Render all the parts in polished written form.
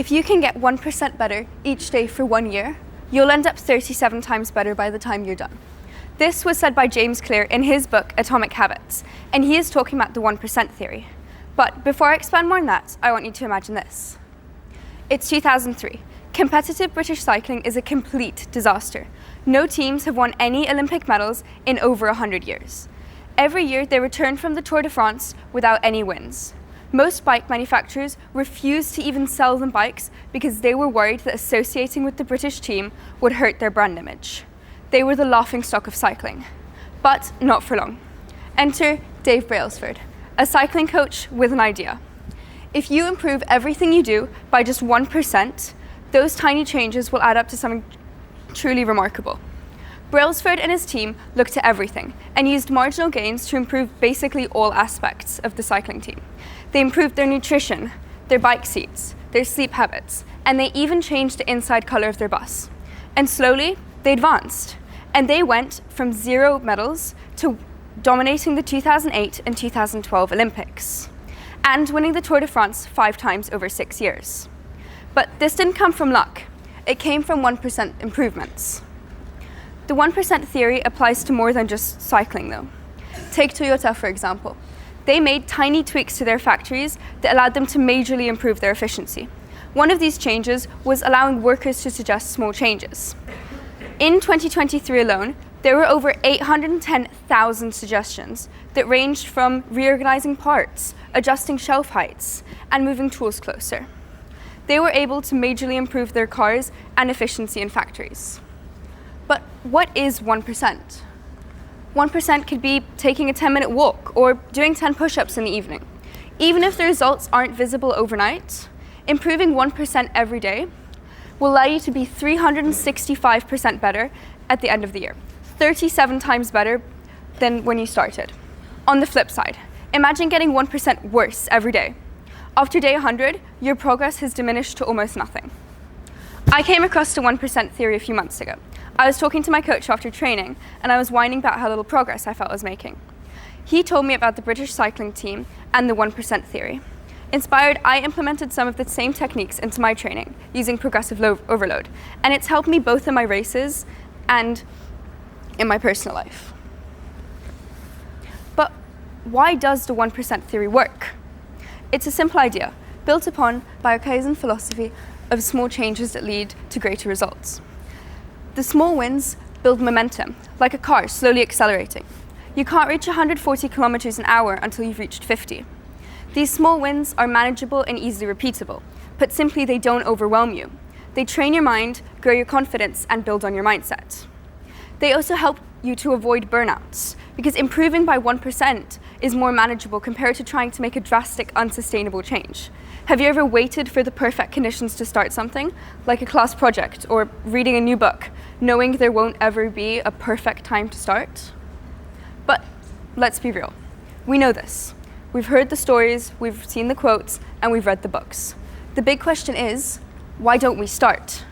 If you can get 1% better each day for 1 year, you'll end up 37 times better by the time you're done. This was said by James Clear in his book, Atomic Habits, and he is talking about the 1% theory. But before I expand more on that, I want you to imagine this. It's 2003. Competitive British cycling is a complete disaster. No teams have won any Olympic medals in over 100 years. Every year, they return from the Tour de France without any wins. Most bike manufacturers refused to even sell them bikes because they were worried that associating with the British team would hurt their brand image. They were the laughingstock of cycling. But not for long. Enter Dave Brailsford, a cycling coach with an idea. If you improve everything you do by just 1%, those tiny changes will add up to something truly remarkable. Brailsford and his team looked at everything and used marginal gains to improve basically all aspects of the cycling team. They improved their nutrition, their bike seats, their sleep habits, and they even changed the inside color of their bus. And slowly, they advanced, and they went from 0 medals to dominating the 2008 and 2012 Olympics, and winning the Tour de France 5 times over 6 years. But this didn't come from luck. It came from 1% improvements. The 1% theory applies to more than just cycling, though. Take Toyota, for example. They made tiny tweaks to their factories that allowed them to majorly improve their efficiency. One of these changes was allowing workers to suggest small changes. In 2023 alone, there were over 810,000 suggestions that ranged from reorganizing parts, adjusting shelf heights, and moving tools closer. They were able to majorly improve their cars and efficiency in factories. But what is 1%? 1% could be taking a 10-minute walk or doing 10 push-ups in the evening. Even if the results aren't visible overnight, improving 1% every day will allow you to be 365% better at the end of the year, 37 times better than when you started. On the flip side, imagine getting 1% worse every day. After day 100, your progress has diminished to almost nothing. I came across the 1% theory a few months ago. I was talking to my coach after training, and I was whining about how little progress I felt I was making. He told me about the British cycling team and the 1% theory. Inspired, I implemented some of the same techniques into my training using progressive overload, and it's helped me both in my races and in my personal life. But why does the 1% theory work? It's a simple idea, built upon by a Kaizen philosophy of small changes that lead to greater results. The small wins build momentum, like a car slowly accelerating. You can't reach 140 kilometers an hour until you've reached 50. These small wins are manageable and easily repeatable. Put simply, they don't overwhelm you. They train your mind, grow your confidence, and build on your mindset. They also help you to avoid burnouts, because improving by 1% is more manageable compared to trying to make a drastic, unsustainable change. Have you ever waited for the perfect conditions to start something, like a class project or reading a new book, knowing there won't ever be a perfect time to start? But let's be real. We know this. We've heard the stories, we've seen the quotes, and we've read the books. The big question is, why don't we start?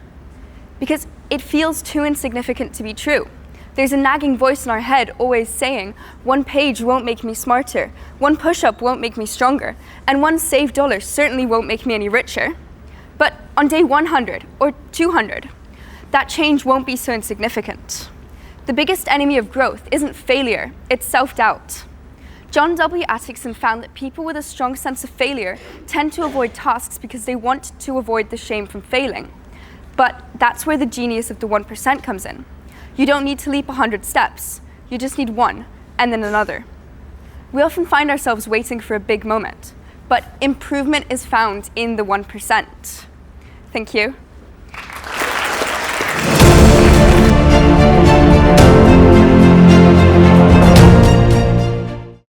Because it feels too insignificant to be true. There's a nagging voice in our head always saying, 1 page won't make me smarter, 1 push-up won't make me stronger, and 1 saved dollar certainly won't make me any richer. But on day 100 or 200, that change won't be so insignificant. The biggest enemy of growth isn't failure, it's self-doubt. John W. Atkinson found that people with a strong sense of failure tend to avoid tasks because they want to avoid the shame from failing. But that's where the genius of the 1% comes in. You don't need to leap 100 steps. You just need 1, and then another. We often find ourselves waiting for a big moment, but improvement is found in the 1%. Thank you.